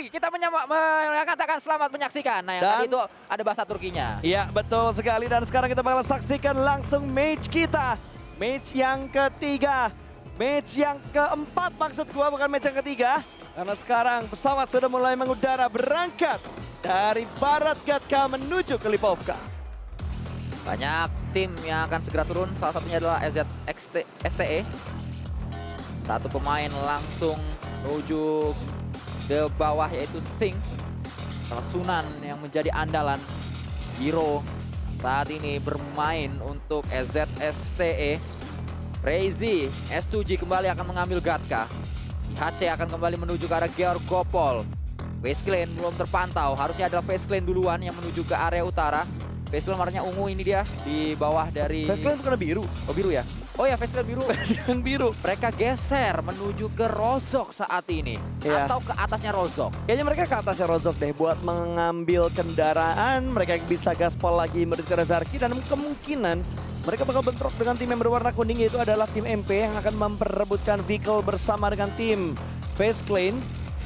kita menyatakan selamat menyaksikan. Nah, yang tadi itu ada bahasa Turkinya. Iya, betul sekali. Dan sekarang kita bakal saksikan langsung match kita. Match yang ketiga. Match yang keempat maksud gua, bukan match yang ketiga. Karena sekarang pesawat sudah mulai mengudara berangkat dari Barat Gatka menuju ke Lipovka. Banyak tim yang akan segera turun, salah satunya adalah STE. Satu pemain langsung menuju ke bawah yaitu Sting. Salah Sunan yang menjadi andalan. Hero saat ini bermain untuk ZSTE. Crazy, S2G kembali akan mengambil Gatka. IHC akan kembali menuju ke arah Georgopol. Face Clan belum terpantau, harusnya adalah Face Clan duluan yang menuju ke area utara. Face Clan warnanya ungu ini dia, di bawah dari... Face Clan bukan biru. Oh biru ya? Oh ya, Face Clan biru. Face Clan biru. Mereka geser menuju ke Rozhok saat ini. Iya. Atau ke atasnya Rozhok. Kayaknya mereka ke atasnya Rozhok deh buat mengambil kendaraan. Mereka bisa gaspol lagi menuju ke Rezarki. Dan kemungkinan mereka bakal bentrok dengan tim yang berwarna kuning, yaitu adalah tim MP yang akan memperebutkan vehicle bersama dengan tim Face Clan.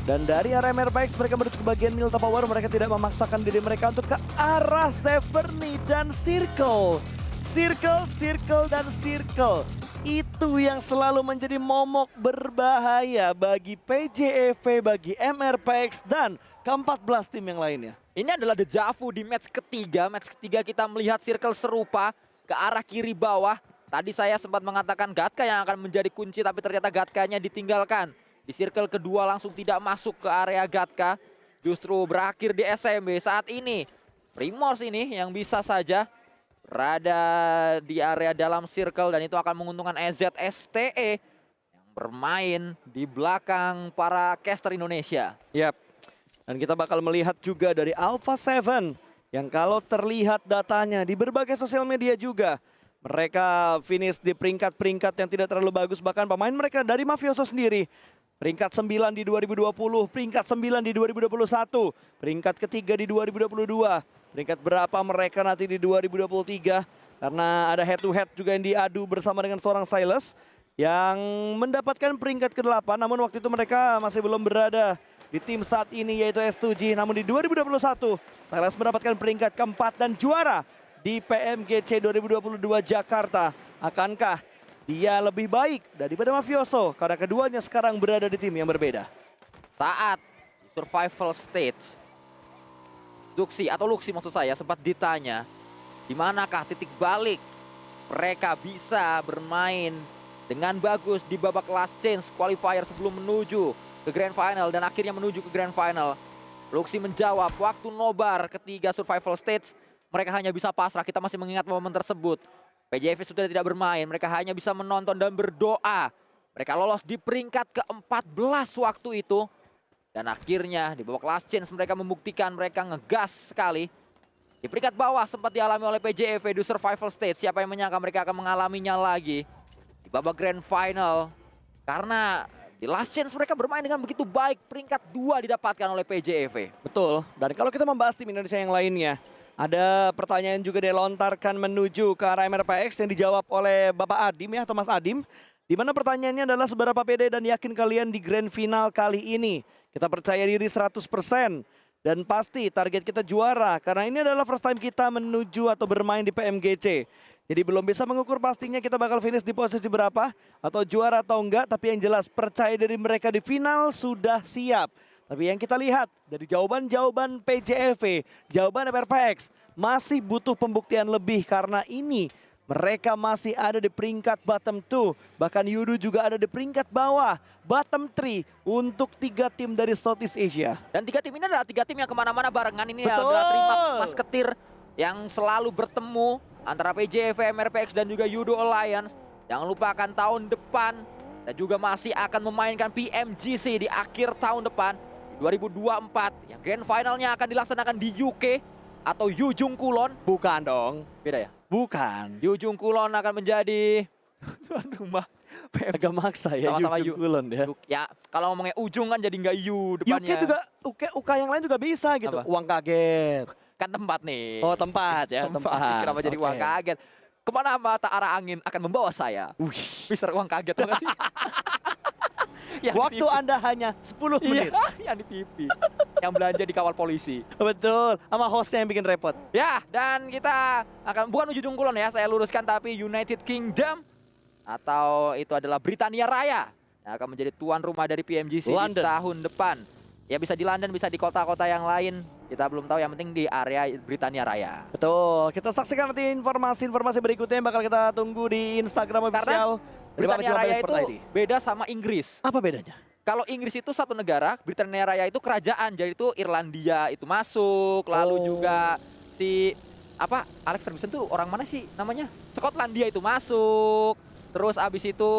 Dan dari area Merpax mereka menuju ke bagian Milta Power. Mereka tidak memaksakan diri mereka untuk ke arah Severny dan Circle. Circle, dan Circle. Itu yang selalu menjadi momok berbahaya bagi PJEV, bagi MRPX, dan ke-14 tim yang lainnya. Ini adalah dejavu di match ketiga. Match ketiga kita melihat Circle serupa ke arah kiri bawah. Tadi saya sempat mengatakan Gatka yang akan menjadi kunci, tapi ternyata Gatkanya ditinggalkan. Di circle kedua langsung tidak masuk ke area Gatka. Justru berakhir di SMB saat ini. Primors ini yang bisa saja berada di area dalam circle. Dan itu akan menguntungkan EZSTE yang bermain di belakang para caster Indonesia. Yap. Dan kita bakal melihat juga dari Alpha 7. Yang kalau terlihat datanya di berbagai sosial media juga. Mereka finish di peringkat-peringkat yang tidak terlalu bagus. Bahkan pemain mereka dari Mafioso sendiri. Peringkat 9 di 2020, peringkat 9 di 2021, peringkat ketiga di 2022. Peringkat berapa mereka nanti di 2023? Karena ada head to head juga yang diadu bersama dengan seorang Silas yang mendapatkan peringkat ke-8. Namun waktu itu mereka masih belum berada di tim saat ini yaitu S2G. Namun di 2021, Silas mendapatkan peringkat ke-4 dan juara di PMGC 2022 Jakarta. Akankah dia lebih baik daripada Mafioso karena keduanya sekarang berada di tim yang berbeda? Saat di survival stage, Zuxi atau Luxi maksud saya sempat ditanya, di manakah titik balik mereka bisa bermain dengan bagus di babak last chance qualifier sebelum menuju ke grand final dan akhirnya menuju ke grand final. Luxi menjawab, waktu nobar ketiga survival stage mereka hanya bisa pasrah. Kita masih mengingat momen tersebut. PJV sudah tidak bermain, mereka hanya bisa menonton dan berdoa. Mereka lolos di peringkat ke-14 waktu itu. Dan akhirnya di babak last chance mereka membuktikan mereka ngegas sekali. Di peringkat bawah sempat dialami oleh PJV di survival stage. Siapa yang menyangka mereka akan mengalaminya lagi di babak grand final. Karena di last chance mereka bermain dengan begitu baik. Peringkat 2 didapatkan oleh PJV. Betul, dan kalau kita membahas tim Indonesia yang lainnya, ada pertanyaan juga dilontarkan menuju ke arah MRPX yang dijawab oleh Bapak Adim ya, atau Mas Adim. Di mana pertanyaannya adalah seberapa pede dan yakin kalian di grand final kali ini? Kita percaya diri 100% dan pasti target kita juara karena ini adalah first time kita menuju atau bermain di PMGC. Jadi belum bisa mengukur pastinya kita bakal finish di posisi berapa atau juara atau enggak, tapi yang jelas percaya diri mereka di final sudah siap. Tapi yang kita lihat dari jawaban-jawaban PJEV, jawaban MRPX masih butuh pembuktian lebih karena ini mereka masih ada di peringkat bottom 2. Bahkan Yudu juga ada di peringkat bawah, bottom 3 untuk 3 tim dari Southeast Asia. Dan 3 tim ini adalah 3 tim yang kemana-mana barengan. Ini Betul. adalah Terima Mas Ketir yang selalu bertemu antara PJV, MRPX dan juga Yudo Alliance. Jangan lupakan tahun depan dan juga masih akan memainkan PMGC di akhir tahun depan. 2024 yang grand finalnya akan dilaksanakan di UK atau Ujung Kulon. Bukan dong. Beda ya? Bukan. Di Ujung Kulon akan menjadi tuan rumah PMGC. Agak maksa ya, Sama-sama Ujung Kulon ya. Ya, kalau ngomongnya ujung kan jadi nggak U depannya. UK juga, UK yang lain juga bisa gitu. Apa? Uang kaget. Kan tempat nih. Oh tempat ya, tempat. Kenapa jadi uang kaget? Kemana mata arah angin akan membawa saya? Mister uang kaget tau gak sih? Waktu Anda hanya 10 menit. Iya, yang di TV. yang belanja dikawal polisi. Betul, sama hostnya yang bikin repot. Ya, dan kita akan bukan menuju Unggulan ya, saya luruskan, tapi United Kingdom atau itu adalah Britania Raya yang akan menjadi tuan rumah dari PMGC di London. tahun depan. Ya bisa di London, bisa di kota-kota yang lain. Kita belum tahu, yang penting di area Britania Raya. Betul, kita saksikan nanti informasi-informasi berikutnya yang bakal kita tunggu di Instagram official. dari Bapak Britania Cuma Raya Sport itu ID. beda sama Inggris. Apa bedanya? Kalau Inggris itu satu negara, Britania Raya itu kerajaan. Jadi itu Irlandia itu masuk, lalu juga si Alex Ferguson tuh orang mana sih namanya? Skotlandia itu masuk. Terus abis itu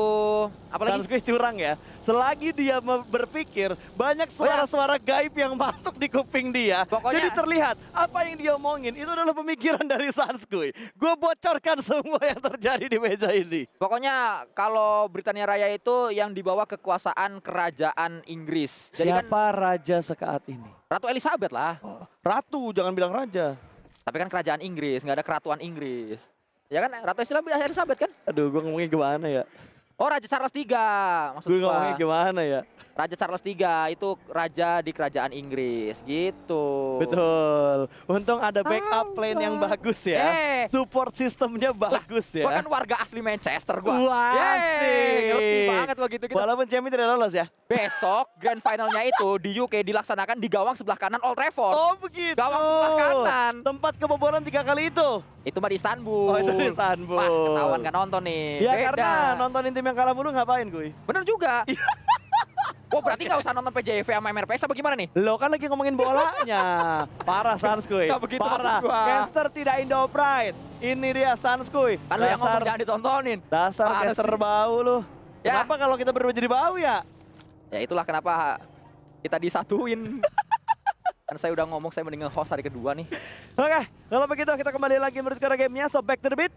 apalagi? Gue curang ya. Selagi dia berpikir, banyak suara-suara gaib yang masuk di kuping dia. Pokoknya- Jadi terlihat apa yang dia omongin itu adalah pemikiran dari Sanskuy. Gue bocorkan semua yang terjadi di meja ini. Pokoknya kalau Britania Raya itu yang dibawa kekuasaan kerajaan Inggris. Jadi kan Siapa raja saat ini? Ratu Elizabeth lah. Oh, Ratu, jangan bilang raja. Tapi kan kerajaan Inggris, nggak ada keratuan Inggris. Ya kan Ratu Elizabeth kan? Aduh, gue ngomongnya gimana ya? Oh, Raja Charles III maksud Gue gua. ngomongnya gimana ya? Raja Charles III itu raja di kerajaan Inggris gitu. Betul. Untung ada backup plan yang bagus ya. Support sistemnya bagus ya. Gua kan warga asli Manchester gua. Wah, Yeay, asik. ngerti banget begitu kita. Walaupun Jamie tidak lolos ya. Besok grand finalnya itu di UK dilaksanakan di gawang sebelah kanan Old Trafford. Oh begitu. Gawang sebelah kanan. Tempat kebobolan 3 kali itu. Itu mah di Istanbul. Oh, itu di Istanbul. Wah, ketahuan gak nonton nih. Ya Beda. karena nontonin tim yang kalah mulu ngapain gue? Bener juga. Oh berarti nggak usah nonton PJV sama MRPS apa gimana nih? Lo kan lagi ngomongin bolanya. Parah Sanskuy. Nggak begitu Parah. maksud gua. Caster tidak Indo Pride. Ini dia Sanskuy. Kan lu yang ngomong jangan ditontonin. Dasar Parah caster sih. bau lu. Ya. Kenapa kalau kita berdua jadi bau ya? Ya itulah kenapa kita disatuin. Kan saya udah ngomong saya mending nge-host hari kedua nih. Oke, kalau begitu kita kembali lagi meneruskan gamenya. So back to the beat.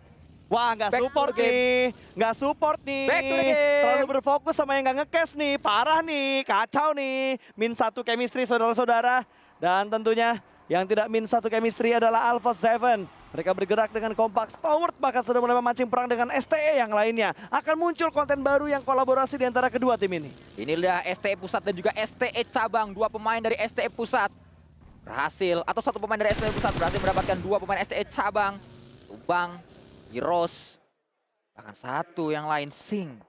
Wah, nggak Back to support the game. nih. Nggak support nih. Back to the game. Terlalu berfokus sama yang nggak nge-cash nih. Parah nih, kacau nih. Min 1 chemistry saudara-saudara. Dan tentunya yang tidak min 1 chemistry adalah Alpha 7. Mereka bergerak dengan kompak, stalwart, bahkan sudah mulai memancing perang dengan STE yang lainnya. Akan muncul konten baru yang kolaborasi di antara kedua tim ini. Inilah STE Pusat dan juga STE Cabang. Dua pemain dari STE Pusat berhasil, atau satu pemain dari STE Pusat berhasil mendapatkan dua pemain STE Cabang. Tumbang, Heroes, bahkan satu yang lain Sing.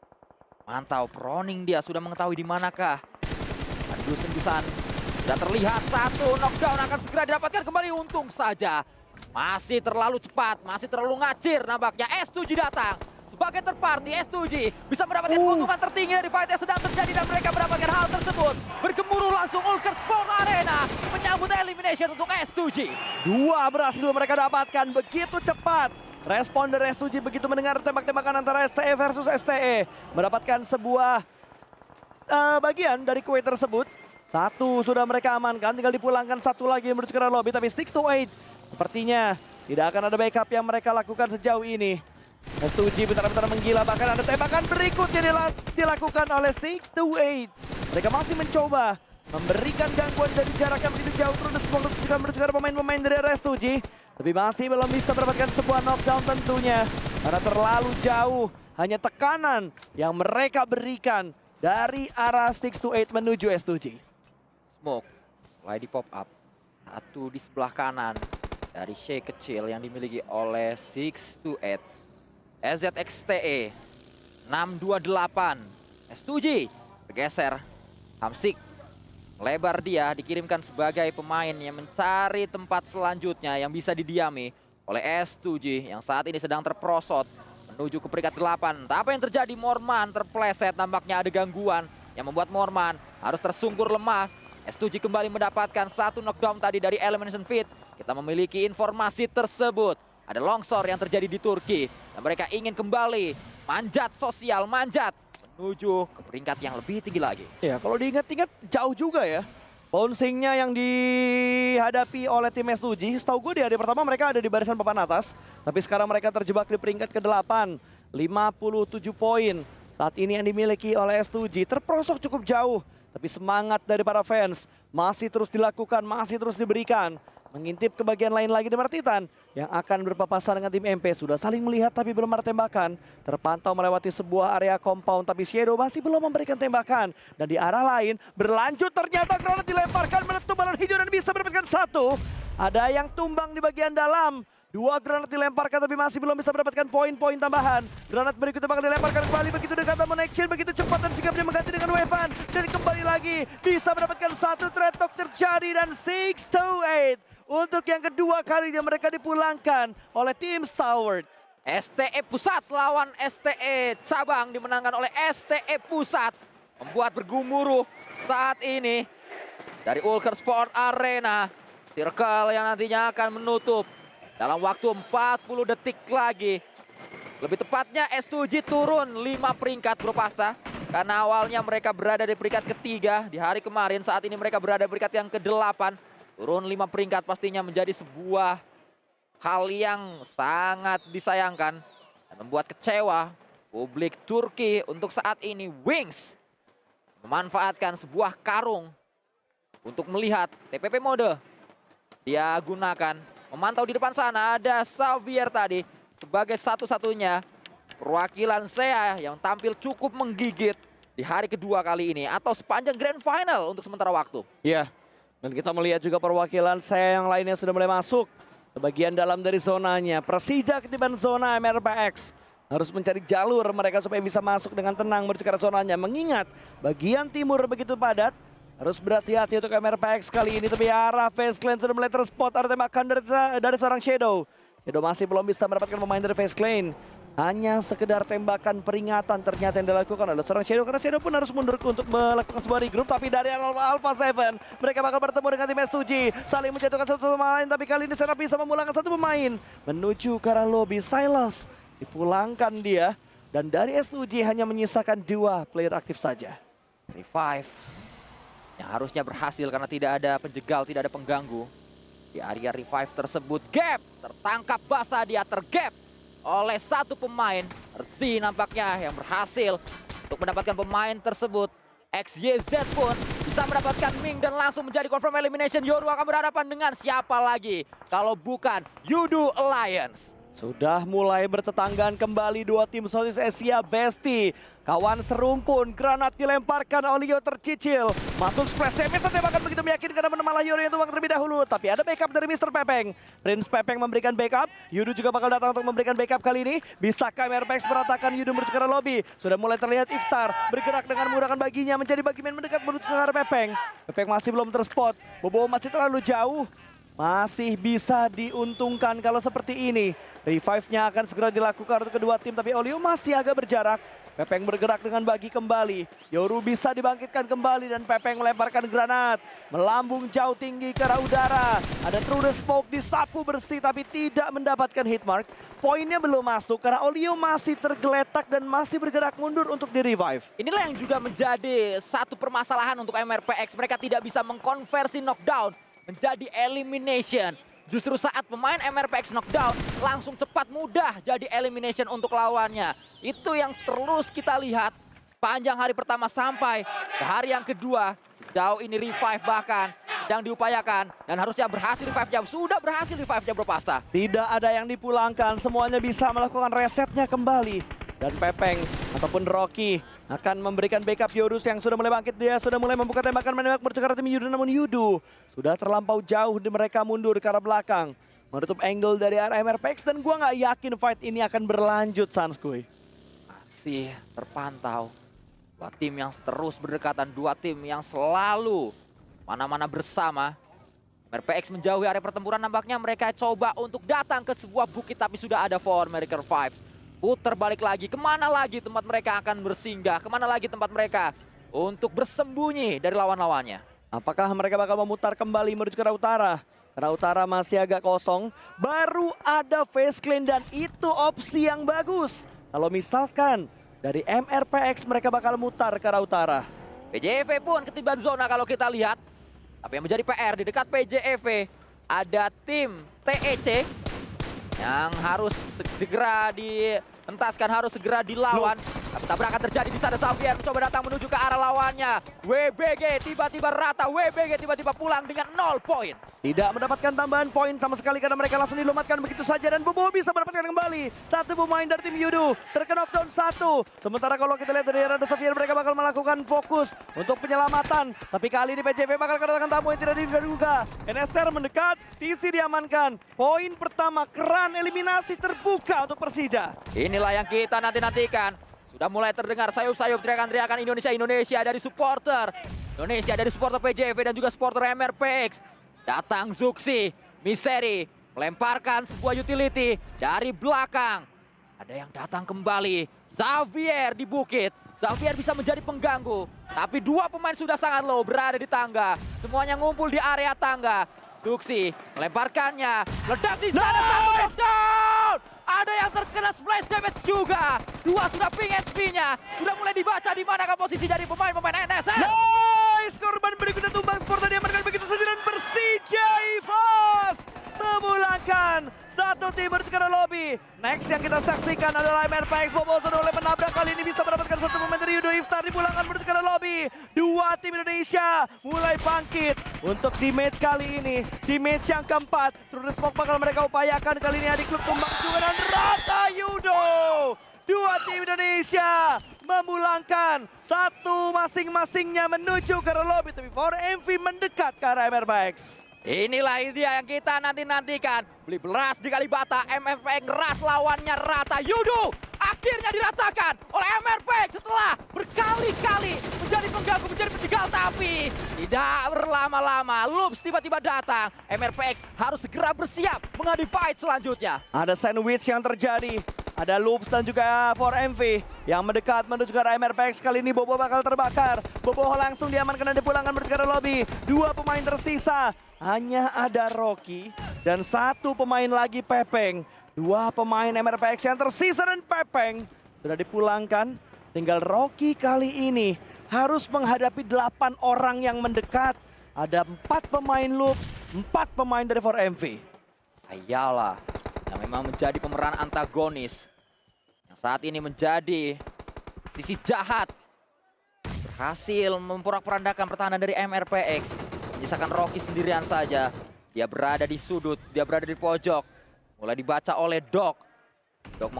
Mantau, Proning dia sudah mengetahui di manakah. Endus-endusan sudah terlihat, satu knockdown akan segera didapatkan kembali. Untung saja masih terlalu cepat, masih terlalu ngacir nampaknya. S7 datang sebagai third party. S7 bisa mendapatkan keuntungan tertinggi dari fight yang sedang terjadi dan mereka mendapatkan hal tersebut. Bergemuruh langsung Ulker Sport Arena menyambut elimination untuk S7. Dua berhasil mereka dapatkan begitu cepat. Respon dari S7 begitu mendengar tembak-tembakan antara STE versus STE. Mendapatkan sebuah bagian dari kue tersebut. Satu sudah mereka amankan, tinggal dipulangkan satu lagi menuju ke lobby. Tapi 6-8 sepertinya tidak akan ada backup yang mereka lakukan sejauh ini. S7 bentar-bentar menggila, bahkan ada tembakan berikutnya dilakukan oleh 6-8. Mereka masih mencoba memberikan gangguan dari jarak yang begitu jauh terus juga menuju ke pemain-pemain dari RS7. Tapi masih belum bisa mendapatkan sebuah knockdown tentunya. Karena terlalu jauh, hanya tekanan yang mereka berikan dari arah 6-8 menuju S7. Smoke mulai di pop up. Satu di sebelah kanan dari Shake kecil yang dimiliki oleh 6-8. SZXTE 628. S7 bergeser. Hamsik lebar dia dikirimkan sebagai pemain yang mencari tempat selanjutnya yang bisa didiami oleh S7 yang saat ini sedang terprosot menuju ke peringkat 8. Apa yang terjadi? Morman terpleset, nampaknya ada gangguan yang membuat Morman harus tersungkur lemas. S7 kembali mendapatkan satu knockdown tadi dari Elimination Feed. Kita memiliki informasi tersebut. Ada longsor yang terjadi di Turki dan mereka ingin kembali manjat sosial, manjat menuju ke peringkat yang lebih tinggi lagi. Ya, kalau diingat-ingat jauh juga ya. Bouncingnya yang dihadapi oleh tim S7, setahu gue di hari pertama mereka ada di barisan papan atas. Tapi sekarang mereka terjebak di peringkat ke-8, 57 poin. Saat ini yang dimiliki oleh S7 terprosok cukup jauh. Tapi semangat dari para fans masih terus dilakukan, masih terus diberikan. Mengintip ke bagian lain lagi di Martitan yang akan berpapasan dengan tim MP. Sudah saling melihat tapi belum ada tembakan. Terpantau melewati sebuah area compound tapi Shadow masih belum memberikan tembakan. Dan di arah lain berlanjut ternyata granat dilemparkan menutup balon hijau satu. Ada yang tumbang di bagian dalam. 2 granat dilemparkan tapi masih belum bisa mendapatkan poin-poin tambahan. Granat berikutnya bakal dilemparkan kembali, begitu dekat namun action begitu cepat dan sikapnya mengganti dengan weapon. Dan kembali lagi bisa mendapatkan satu trade talk terjadi dan 6-8. Untuk yang kedua kalinya mereka dipulangkan oleh tim Stalwart. STE Pusat lawan STE Cabang dimenangkan oleh STE Pusat. Membuat bergumuruh saat ini dari Ulker Sport Arena. Circle yang nantinya akan menutup dalam waktu 40 detik lagi. Lebih tepatnya S2G turun 5 peringkat Bro Pasta. Karena awalnya mereka berada di peringkat ketiga di hari kemarin. Saat ini mereka berada di peringkat yang ke-8. Turun 5 peringkat pastinya menjadi sebuah hal yang sangat disayangkan. Dan membuat kecewa publik Turki untuk saat ini. Wings memanfaatkan sebuah karung untuk melihat TPP mode. Dia gunakan. Memantau di depan sana ada Xavier tadi sebagai satu-satunya perwakilan SEA yang tampil cukup menggigit di hari kedua kali ini atau sepanjang Grand Final untuk sementara waktu. Iya, dan kita melihat juga perwakilan SEA yang lainnya sudah mulai masuk ke bagian dalam dari zonanya. Persija ketiban zona MRPX harus mencari jalur mereka supaya bisa masuk dengan tenang menuju ke arah zonanya. Mengingat bagian timur begitu padat. Harus berhati-hati untuk MRPX kali ini. Tapi arah Face Clan sudah mulai terspot. Ada tembakan dari seorang Shadow. Shadow masih belum bisa mendapatkan pemain dari Face Clan. Hanya sekedar tembakan peringatan ternyata yang dilakukan oleh seorang Shadow. Karena Shadow pun harus mundur untuk melakukan sebuah regroup. Tapi dari Alpha 7 mereka bakal bertemu dengan tim S2G. Saling menjatuhkan satu pemain. Tapi kali ini Serap bisa memulangkan satu pemain. Menuju ke arah lobby. Silas dipulangkan dia. Dan dari S2G hanya menyisakan 2 player aktif saja. Revive yang harusnya berhasil karena tidak ada penjegal, tidak ada pengganggu. Di area revive tersebut, gap tertangkap basah, dia tergap oleh satu pemain. Rzi nampaknya yang berhasil untuk mendapatkan pemain tersebut. XYZ pun bisa mendapatkan Ming dan langsung menjadi confirm elimination. Yoru akan berhadapan dengan siapa lagi kalau bukan Yudu Alliance. Sudah mulai bertetanggaan kembali 2 tim Southeast Asia Besti. Kawan serumpun, granat dilemparkan, Olio tercicil. Masuk splash damage, tembakan begitu meyakinkan dan malah Yoru yang tumbang terlebih dahulu. Tapi ada backup dari Mr. Pepeng. Prince Pepeng memberikan backup, Yudu juga bakal datang untuk memberikan backup kali ini. Bisakah MRPX meratakan Yudu menuju ke arah lobby? Sudah mulai terlihat Iftar bergerak dengan menggunakan baginya menjadi bagian mendekat menuju ke arah Pepeng. Pepeng masih belum terspot, Bobo masih terlalu jauh. Masih bisa diuntungkan kalau seperti ini. Revive-nya akan segera dilakukan untuk kedua tim. Tapi Olio masih agak berjarak. Pepeng bergerak dengan bagi kembali. Yoru bisa dibangkitkan kembali dan Pepeng melemparkan granat. Melambung jauh tinggi ke arah udara. Ada Through the Smoke disapu bersih tapi tidak mendapatkan hit mark. Poinnya belum masuk karena Olio masih tergeletak dan masih bergerak mundur untuk di-revive. Inilah yang juga menjadi satu permasalahan untuk MRPX. Mereka tidak bisa mengkonversi knockdown menjadi elimination. Justru saat pemain MRPX knockdown, langsung cepat mudah jadi elimination untuk lawannya. Itu yang terus kita lihat sepanjang hari pertama sampai ke hari yang kedua. Sejauh ini revive bahkan sedang diupayakan. Dan harusnya berhasil revive-nya. Sudah berhasil revive-nya Bro Pasta. Tidak ada yang dipulangkan, semuanya bisa melakukan resetnya kembali. Dan Pepeng ataupun Rocky akan memberikan backup Yorus yang sudah mulai bangkit. Dia sudah mulai membuka tembakan menembak menuju ke arah tim Yudu. Namun Yudu sudah terlampau jauh di mereka mundur ke arah belakang. Menutup angle dari arah MRPX dan gua nggak yakin fight ini akan berlanjut Sanskuy. Masih terpantau. 2 tim yang terus berdekatan. 2 tim yang selalu mana-mana bersama. MRPX menjauhi area pertempuran, nampaknya mereka coba untuk datang ke sebuah bukit tapi sudah ada Four American Vibes. Putar balik lagi, kemana lagi tempat mereka akan bersinggah, kemana lagi tempat mereka untuk bersembunyi dari lawan-lawannya. Apakah mereka bakal memutar kembali menuju ke arah utara? Karena utara masih agak kosong, baru ada Face Clan dan itu opsi yang bagus. Kalau misalkan dari MRPX mereka bakal mutar ke arah utara. PJEV pun ketiban zona kalau kita lihat. Tapi yang menjadi PR di dekat PJEV ada tim TEC yang harus segera dihentaskan, harus segera dilawan. Tapi tabrakan terjadi di sana. Xavier mencoba datang menuju ke arah lawannya. WBG tiba-tiba rata. WBG tiba-tiba pulang dengan 0 poin. Tidak mendapatkan tambahan poin sama sekali karena mereka langsung dilomatkan begitu saja. Dan Bobo bisa mendapatkan kembali satu pemain dari tim Yudo. Terkena knockdown 1. Sementara kalau kita lihat dari Rado Xavier, mereka bakal melakukan fokus untuk penyelamatan. Tapi kali ini PJV bakal kedatangan tamu yang tidak diduga. NSR mendekat, TC diamankan. Poin pertama, keran eliminasi terbuka untuk Persija. Inilah yang kita nanti-nantikan. Sudah mulai terdengar sayup-sayup teriakan-teriakan Indonesia dari supporter. Indonesia dari supporter PJV dan juga supporter MRPX. Datang Zuxi, Miseri, melemparkan sebuah utility dari belakang. Ada yang datang kembali, Xavier di bukit. Xavier bisa menjadi pengganggu. Tapi dua pemain sudah sangat low, berada di tangga. Semuanya ngumpul di area tangga. Zuxi melemparkannya, ledak di sana, satu knockdown. Ada yang terkena splash damage juga. Dua sudah ping HP-nya. Sudah mulai dibaca di manakah posisi dari pemain-pemain NSR. Nice, korban berikutnya tumbang sport tadi amankan begitu saja dan Persija EVOS memulangkan satu tim sekarang lobby. Next yang kita saksikan adalah MRPX. Bobo sudah oleh menabrak, kali ini bisa mendapatkan satu pemain dari Yudo Iftar, dipulangkan menuju ke lobby. Dua tim Indonesia mulai bangkit untuk di match kali ini. Di match yang keempat, True Smoke bakal mereka upayakan kali ini. Adik klub tumbang juga dan rata Yudo. Dua tim Indonesia memulangkan satu masing-masingnya menuju ke lobby. Tapi for MV mendekat ke arah MRPX. Inilah dia yang kita nanti-nantikan. Beli beras di Kalibata, MRPX ras lawannya rata. Yudo akhirnya diratakan oleh MRPX setelah berkali-kali menjadi pengganggu, menjadi penjegal. Tapi tidak berlama-lama, Loops tiba-tiba datang. MRPX harus segera bersiap menghadapi fight selanjutnya. Ada sandwich yang terjadi. Ada Loops dan juga 4MV yang mendekat menuju ke arah MRPX. Kali ini Bobo bakal terbakar. Bobo langsung diamankan dan dipulangkan menuju ke arah lobby. Dua pemain tersisa. Hanya ada Rocky dan satu pemain lagi Pepeng. Dua pemain MRPX yang tersisa dan Pepeng sudah dipulangkan. Tinggal Rocky kali ini harus menghadapi 8 orang yang mendekat. Ada 4 pemain Loops, 4 pemain dari 4MV. Ayala yang memang menjadi pemeran antagonis. Yang saat ini menjadi sisi jahat. Berhasil memporak-porandakan pertahanan dari MRPX. Menyisakan Rocky sendirian saja. Dia berada di sudut, dia berada di pojok. Mulai dibaca oleh Dok. Dok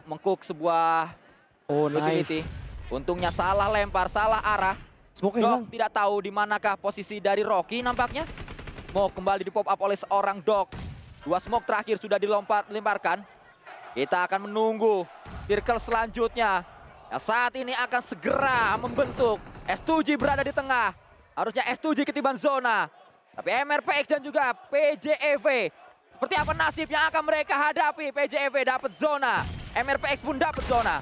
mengkuk sebuah utility. Untungnya salah lempar, salah arah. Smoke Dok tidak tahu di manakah posisi dari Rocky nampaknya. Mau kembali di pop up oleh seorang Dok. Dua smoke terakhir sudah dilemparkan. Kita akan menunggu circle selanjutnya. Yang saat ini akan segera membentuk. S2G berada di tengah. Harusnya S2G ketiban zona. Tapi MRPX dan juga PJEV. Seperti apa nasib yang akan mereka hadapi? PJEV dapat zona. MRPX pun dapat zona.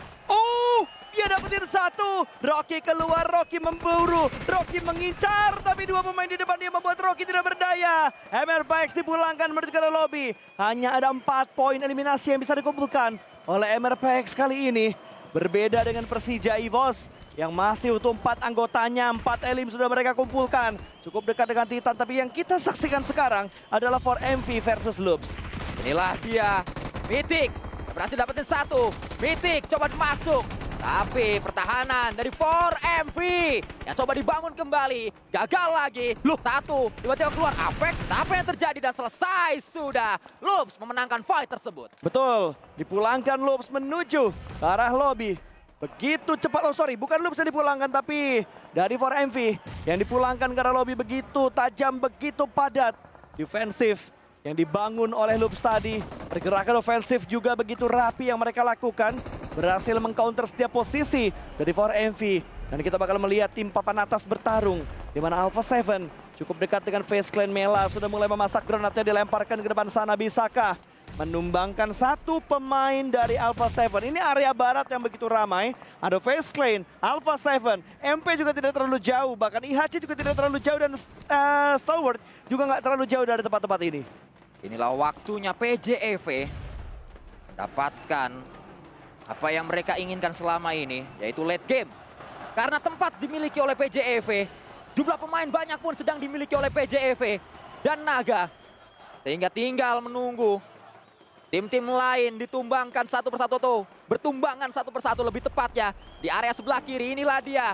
Dia dapetin satu. Rocky keluar, Rocky memburu. Rocky mengincar, tapi dua pemain di depan dia membuat Rocky tidak berdaya. MRPX dipulangkan menuju ke lobby. Hanya ada 4 poin eliminasi yang bisa dikumpulkan oleh MRPX kali ini. Berbeda dengan Persija EVOS yang masih utuh 4 anggotanya, 4 elim sudah mereka kumpulkan. Cukup dekat dengan Titan, tapi yang kita saksikan sekarang adalah 4MV versus Loops. Inilah dia, Mythic. Berhasil dapetin satu. Mythic coba masuk. Tapi pertahanan dari 4MV yang coba dibangun kembali. Gagal lagi. Satu, tiba-tiba keluar Apex. Apa yang terjadi dan selesai sudah. Loops memenangkan fight tersebut. Betul, dipulangkan Loops menuju ke arah lobby. Begitu cepat, bukan Loops yang dipulangkan tapi dari 4MV yang dipulangkan ke arah lobby begitu tajam, begitu padat. Defensif yang dibangun oleh Loops tadi. Pergerakan ofensif juga begitu rapi yang mereka lakukan. Berhasil mengcounter setiap posisi dari 4MV. Dan kita bakal melihat tim papan atas bertarung. Di mana Alpha 7 cukup dekat dengan Face Clan Mela. Sudah mulai memasak granatnya, dilemparkan ke depan sana. Bisakah menumbangkan satu pemain dari Alpha 7? Ini area barat yang begitu ramai. Ada Face Clan, Alpha 7, MP juga tidak terlalu jauh. Bahkan IHC juga tidak terlalu jauh. Dan Stalwart juga nggak terlalu jauh dari tempat-tempat ini. Inilah waktunya PJEV mendapatkan apa yang mereka inginkan selama ini, yaitu late game. Karena tempat dimiliki oleh PJEV, jumlah pemain banyak pun sedang dimiliki oleh PJEV dan Naga. Sehingga tinggal menunggu Tim-tim lain ditumbangkan satu persatu tuh. Bertumbangan satu persatu lebih tepatnya. Di area sebelah kiri inilah dia.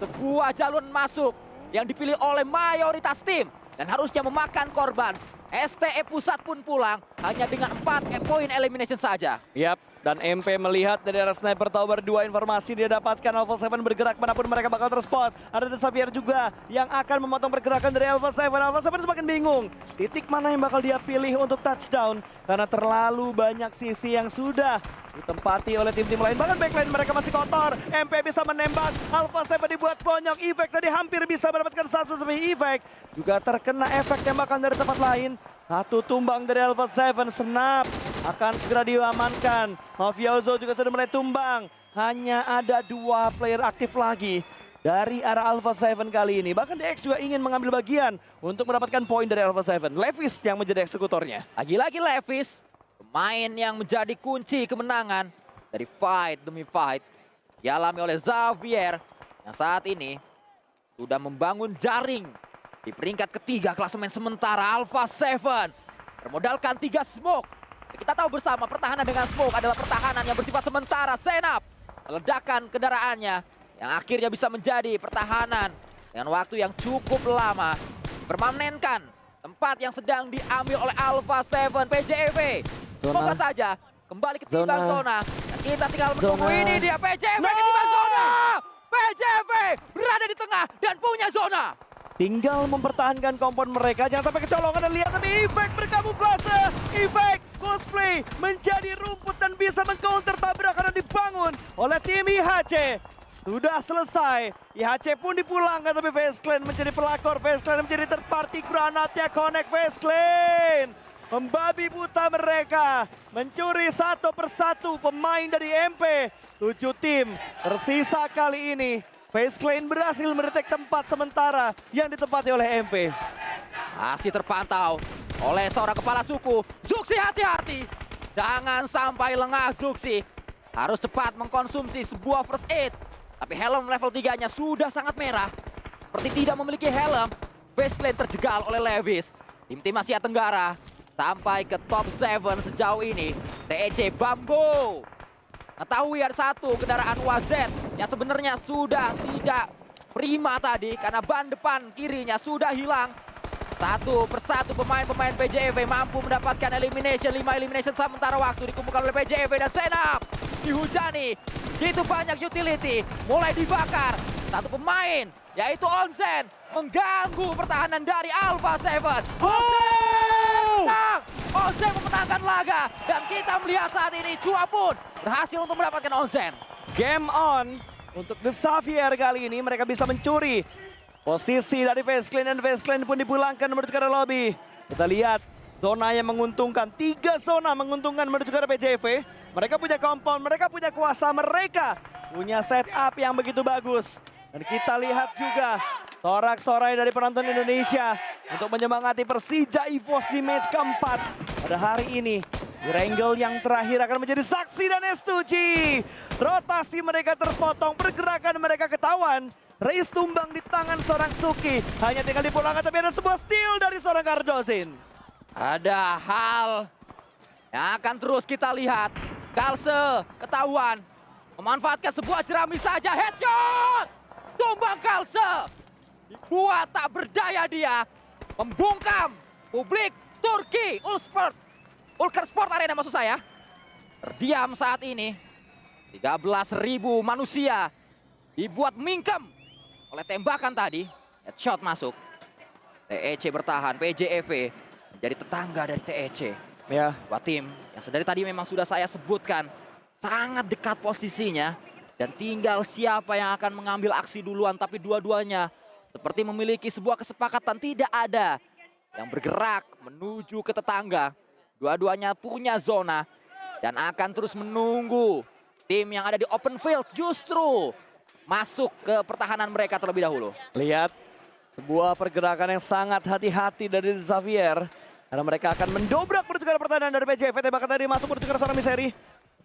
Sebuah jalur masuk yang dipilih oleh mayoritas tim. Dan harusnya memakan korban. STE Pusat pun pulang hanya dengan 4 poin elimination saja. Yap, dan MP melihat dari arah Sniper Tower 2 informasi dia dapatkan. Alpha 7 bergerak manapun mereka bakal terspot. Ada The Xavier juga yang akan memotong pergerakan dari Alpha 7. Alpha 7 semakin bingung. Titik mana yang bakal dia pilih untuk touchdown. Karena terlalu banyak sisi yang sudah ditempati oleh tim-tim lain. Bahkan backline mereka masih kotor. MP bisa menembak. Alpha 7 dibuat bonyok. Efek tadi hampir bisa mendapatkan satu, tapi Efek juga terkena efek tembakan dari tempat lain. Satu tumbang dari Alpha 7. Snap akan segera diamankan. Mafioso juga sudah mulai tumbang. Hanya ada 2 player aktif lagi dari arah Alpha 7 kali ini. Bahkan DX juga ingin mengambil bagian untuk mendapatkan poin dari Alpha 7. Levis yang menjadi eksekutornya. Lagi-lagi Levis, pemain yang menjadi kunci kemenangan dari fight demi fight. Dialami oleh Xavier yang saat ini sudah membangun jaring di peringkat ketiga klasemen sementara Alpha 7. Bermodalkan 3 smoke. Kita tahu bersama pertahanan dengan smoke adalah pertahanan yang bersifat sementara. Senap meledakan kendaraannya yang akhirnya bisa menjadi pertahanan dengan waktu yang cukup lama. Permanenkan tempat yang sedang diambil oleh Alpha 7 PJV. Semoga saja kembali ke timbang zona. Dan kita tinggal menunggu ini dia PJV ketimbang zona. PJV berada di tengah dan punya zona. Tinggal mempertahankan kompon mereka, jangan sampai kecolongan dan lihat tapi Efek berkamuflase. Efek cosplay menjadi rumput dan bisa mengcounter tabrakan yang dibangun oleh tim IHC. Sudah selesai, IHC pun dipulangkan tapi FaZe Clan menjadi pelakor. FaZe Clan menjadi third party, granatnya connect FaZe Clan. Membabi buta mereka, mencuri satu persatu pemain dari MP. 7 tim tersisa kali ini. FaZe Clan berhasil mendetek tempat sementara yang ditempati oleh MP. Masih terpantau oleh seorang kepala suku. Zuxi hati-hati. Jangan sampai lengah Zuxi. Harus cepat mengkonsumsi sebuah first aid. Tapi helm level 3-nya sudah sangat merah. Seperti tidak memiliki helm. FaZe Clan terjegal oleh Levis. Tim-tim Asia Tenggara sampai ke top 7 sejauh ini. TEC Bambo. Ketahui ada satu kendaraan WZ yang sebenarnya sudah tidak prima tadi karena ban depan kirinya sudah hilang. Satu persatu pemain-pemain PJV mampu mendapatkan elimination. 5 elimination sementara waktu dikumpulkan oleh PJV dan Senap dihujani. Begitu banyak utility mulai dibakar. Satu pemain yaitu Onsen mengganggu pertahanan dari Alpha 7. Onsen memenangkan laga dan kita melihat saat ini Chua pun berhasil untuk mendapatkan Onsen. Game on untuk The Xavier kali ini, mereka bisa mencuri posisi dari FaZe Clan dan FaZe Clan pun dipulangkan menuju ke arah lobby. Kita lihat zona yang menguntungkan, 3 zona menguntungkan menuju ke arah PJV. Mereka punya compound, mereka punya kuasa, mereka punya setup yang begitu bagus. Dan kita lihat juga sorak-sorai dari penonton Indonesia untuk menyemangati Persija EVOS di match keempat pada hari ini. Wrangle yang terakhir akan menjadi saksi dan S2G. Rotasi mereka terpotong, pergerakan mereka ketahuan. Reis tumbang di tangan seorang Suki. Hanya tinggal dipulangkan tapi ada sebuah steal dari seorang Cardozin. Ada hal yang akan terus kita lihat. Kalse ketahuan memanfaatkan sebuah jerami saja. Headshot! Tumbang Kalse. Dibuat tak berdaya dia. Membungkam publik Turki. Ulker Sport Arena maksud saya. Terdiam saat ini. 13.000 manusia dibuat mingkem oleh tembakan tadi. Headshot masuk. TEC bertahan. PJEV menjadi tetangga dari TEC. Ya. Dua tim yang dari tadi memang sudah saya sebutkan. Sangat dekat posisinya. Dan tinggal siapa yang akan mengambil aksi duluan. Tapi dua-duanya seperti memiliki sebuah kesepakatan. Tidak ada yang bergerak menuju ke tetangga. Dua-duanya punya zona. Dan akan terus menunggu tim yang ada di open field justru masuk ke pertahanan mereka terlebih dahulu. Lihat sebuah pergerakan yang sangat hati-hati dari Xavier. Karena mereka akan mendobrak menuju ke pertahanan dari PJV. Tembakan tadi masuk menuju ke seorang Miseri.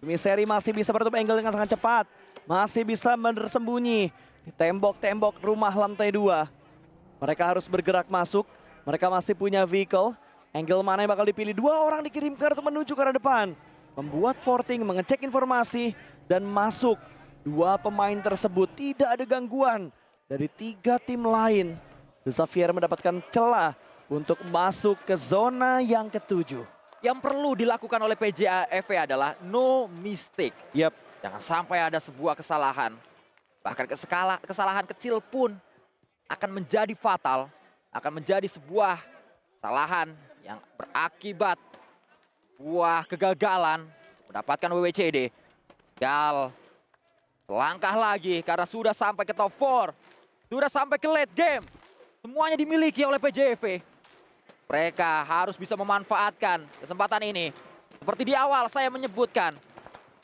Miseri masih bisa menutup angle dengan sangat cepat. Masih bisa bersembunyi di tembok-tembok rumah lantai 2. Mereka harus bergerak masuk. Mereka masih punya vehicle. Angle mana yang bakal dipilih? 2 orang dikirimkan untuk menuju ke arah depan. Membuat forting, mengecek informasi, dan masuk. 2 pemain tersebut tidak ada gangguan dari 3 tim lain. The Xavier mendapatkan celah untuk masuk ke zona yang ke-7. Yang perlu dilakukan oleh PJAV adalah no mistake. Yap, Jangan sampai ada sebuah kesalahan. Bahkan kesalahan kecil pun akan menjadi fatal. Akan menjadi sebuah kesalahan yang berakibat buah kegagalan mendapatkan WWCD. Gal selangkah lagi karena sudah sampai ke top 4. Sudah sampai ke late game. Semuanya dimiliki oleh PJV. Mereka harus bisa memanfaatkan kesempatan ini. Seperti di awal saya menyebutkan,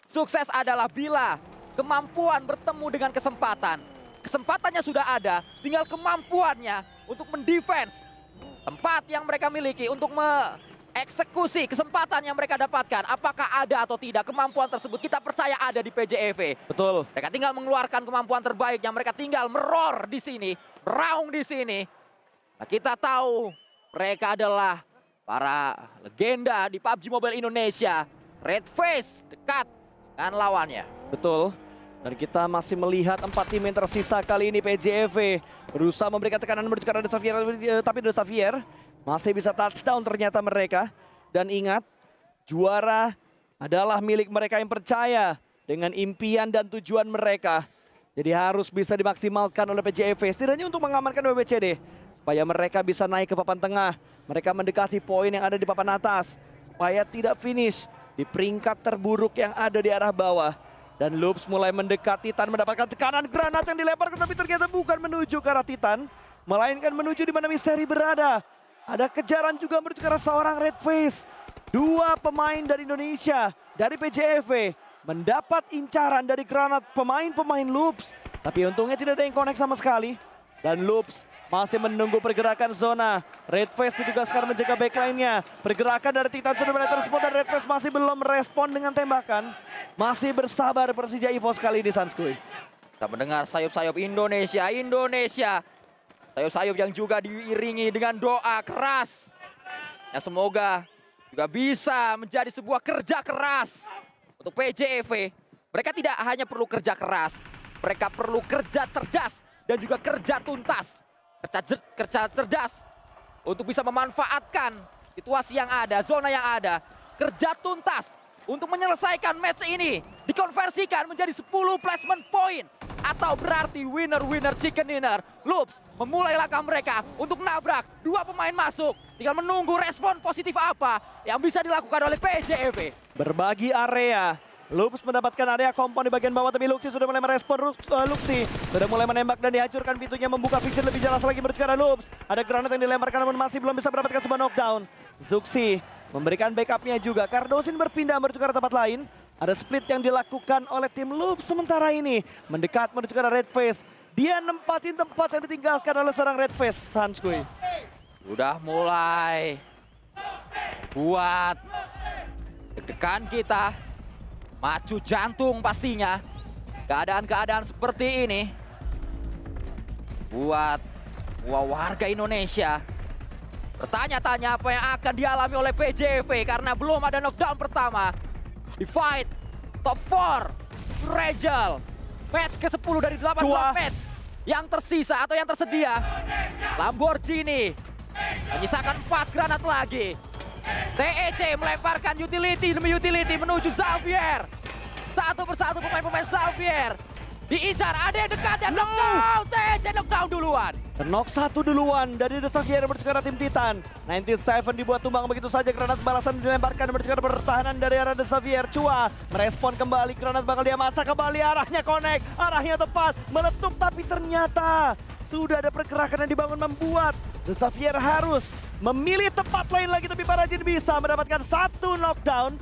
sukses adalah bila kemampuan bertemu dengan kesempatan. Kesempatannya sudah ada, tinggal kemampuannya untuk mendefense tempat yang mereka miliki, untuk mengeksekusi kesempatan yang mereka dapatkan. Apakah ada atau tidak kemampuan tersebut, kita percaya ada di PJEV. betul. Mereka tinggal mengeluarkan kemampuan terbaiknya, mereka tinggal meror di sini, meraung di sini. Nah, kita tahu mereka adalah para legenda di PUBG Mobile Indonesia. Red Face dekat dengan lawannya. Betul. Dan kita masih melihat 4 tim yang tersisa kali ini. PJV berusaha memberikan tekanan menuju ke arah The Xavier, tapi The Xavier masih bisa touchdown ternyata mereka. Dan ingat, juara adalah milik mereka yang percaya dengan impian dan tujuan mereka. Jadi harus bisa dimaksimalkan oleh PJV, setidaknya untuk mengamankan WWCD. Supaya mereka bisa naik ke papan tengah. Mereka mendekati poin yang ada di papan atas. Supaya tidak finish di peringkat terburuk yang ada di arah bawah. Dan Loops mulai mendekat, Titan mendapatkan tekanan granat yang dilemparkan, tapi ternyata bukan menuju ke arah Titan, melainkan menuju di mana Misteri berada. Ada kejaran juga menuju ke arah seorang Red Face. 2 pemain dari Indonesia, dari PJV, mendapat incaran dari granat pemain-pemain Loops. Tapi untungnya tidak ada yang connect sama sekali. Dan Loops masih menunggu pergerakan zona. Red Face ditugaskan menjaga backline-nya. Pergerakan dari Titan sudah mulai terspot dan Red Face masih belum merespon dengan tembakan. Masih bersabar Persija EVOS kali ini, Sanskuy. Kita mendengar sayup-sayup Indonesia, Indonesia. Sayup-sayup yang juga diiringi dengan doa keras. Yang semoga juga bisa menjadi sebuah kerja keras untuk PJEV. Mereka tidak hanya perlu kerja keras, mereka perlu kerja cerdas dan juga kerja tuntas. Kerja cerdas untuk bisa memanfaatkan situasi yang ada, zona yang ada. Kerja tuntas untuk menyelesaikan match ini. Dikonversikan menjadi 10 placement point. Atau berarti winner chicken dinner. Loops memulai langkah mereka untuk nabrak. 2 pemain masuk. Tinggal menunggu respon positif apa yang bisa dilakukan oleh PJEV. Berbagi area. Loops mendapatkan area kompon di bagian bawah, tapi Luxi sudah mulai merespon. Luxi sudah mulai menembak dan dihancurkan pintunya, membuka vision lebih jelas lagi menuju ke arah Loops. Ada granat yang dilemparkan namun masih belum bisa mendapatkan sebuah knockdown. Zuxi memberikan backupnya juga. Cardosin berpindah menuju ke arah tempat lain. Ada split yang dilakukan oleh tim Loops sementara ini. Mendekat menuju ke arah Red Face. Dia nempatin tempat yang ditinggalkan oleh seorang Red Face. Hanskui. Sudah mulai buat deg-degan kita. Macu jantung pastinya. Keadaan-keadaan seperti ini buat warga Indonesia bertanya-tanya apa yang akan dialami oleh PJV karena belum ada knockdown pertama. Di fight top 4 Regal match ke-10 dari 18 match yang tersisa atau yang tersedia. Lamborghini menyisakan 4 granat lagi. TEC melemparkan utility demi utility menuju Xavier. Satu persatu pemain-pemain Xavier diincar, ada yang dekat ya, knockdown. TEC knockdown duluan. Knock 1 duluan dari The Xavier menuju ke arah tim Titan. 97 dibuat tumbang begitu saja, granat balasan dilemparkan menuju ke arah pertahanan dari arah The Xavier. Chua merespon kembali, granat bakal dia masak kembali, arahnya connect, arahnya tepat, meletup, tapi ternyata sudah ada pergerakan yang dibangun membuat The Xavier harus memilih tempat lain lagi, tapi Parajin bisa mendapatkan 1 knockdown,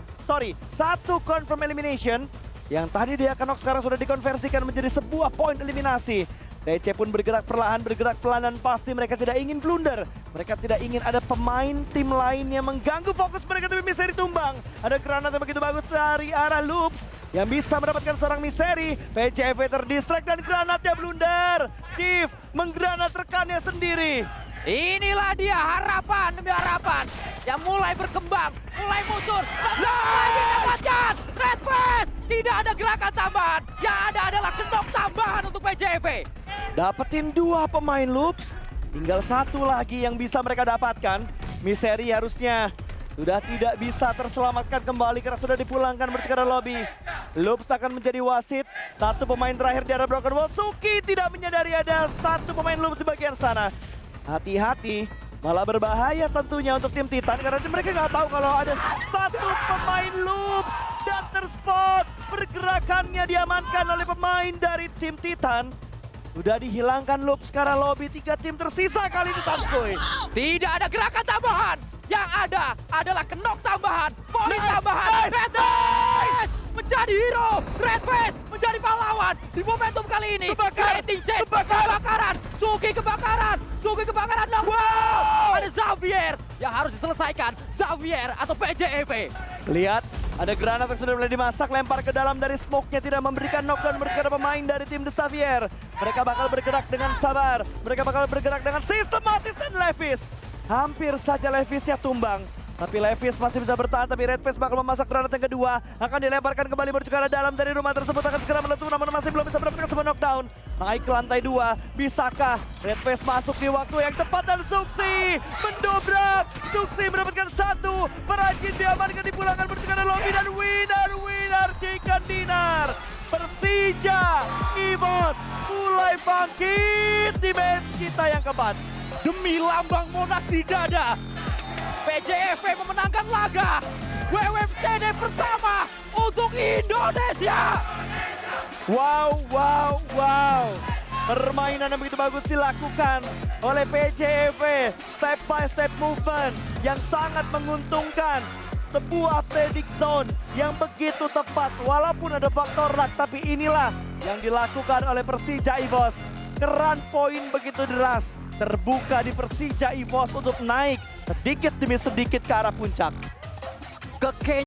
satu confirm elimination. Yang tadi dia akan knock sekarang sudah dikonversikan menjadi sebuah poin eliminasi. TC pun bergerak perlahan, bergerak pelan, dan pasti mereka tidak ingin blunder. Mereka tidak ingin ada pemain tim lain yang mengganggu fokus mereka, tapi Misteri tumbang. Ada granat yang begitu bagus dari arah Loops yang bisa mendapatkan seorang Misteri. PJV terdistract dan granatnya blunder. Chief menggranat rekannya sendiri. Inilah dia harapan demi harapan. yang mulai berkembang, mulai muncul. Lagi dapatkan Red Face. Tidak ada gerakan tambahan, yang ada adalah kendok tambahan untuk PJV. Dapetin 2 pemain Loops, tinggal 1 lagi yang bisa mereka dapatkan. Misery harusnya sudah tidak bisa terselamatkan kembali karena sudah dipulangkan menuju ke lobby. Loops akan menjadi wasit. 1 pemain terakhir di arah Broken Wall. Suki tidak menyadari ada 1 pemain Loops di bagian sana. Hati-hati, malah berbahaya tentunya untuk tim Titan karena mereka nggak tahu kalau ada 1 pemain Loops dan terspot. Pergerakannya diamankan oleh pemain dari tim Titan. Sudah dihilangkan Loops karena lobby. 3 tim tersisa kali ini Tanskoy. Tidak ada gerakan tambahan. Yang ada adalah kenok tambahan, poin tambahan. Red Face menjadi hero. Red Face menjadi pahlawan di momentum kali ini. Creating change. Kebakaran. Suki kebakaran. Suki kebakaran. Wow. Ada Xavier yang harus diselesaikan. Xavier atau PJEV. Lihat, ada granat yang sudah mulai dimasak, lempar ke dalam dari smoke-nya, tidak memberikan knockdown kepada pemain dari tim The Xavier. Mereka bakal bergerak dengan sabar, mereka bakal bergerak dengan sistematis dan Levis. Hampir saja Levisnya tumbang, tapi Levis masih bisa bertahan, tapi Red Face bakal memasak granat yang kedua. Akan dilemparkan kembali menuju ke arah dalam dari rumah tersebut, akan segera meletup namun masih belum bisa mendapatkan sebuah knockdown. Naik ke lantai 2, bisakah Red Face masuk di waktu yang tepat dan Suksi mendobrak. Suksi mendapatkan 1, Perajin diamankan dipulangkan menuju ke arah lobby dan winner Chicken Dinner. Persija EVOS mulai bangkit di match kita yang keempat. Demi lambang Monas di dada, PJEV memenangkan laga WWTD pertama untuk Indonesia. Wow. Permainan yang begitu bagus dilakukan oleh PJEV. Step by step movement yang sangat menguntungkan. Sebuah predict zone yang begitu tepat. Walaupun ada faktor luck, tapi inilah yang dilakukan oleh Persija EVOS. Keran poin begitu deras terbuka di Persija EVOS untuk naik sedikit demi sedikit ke arah puncak.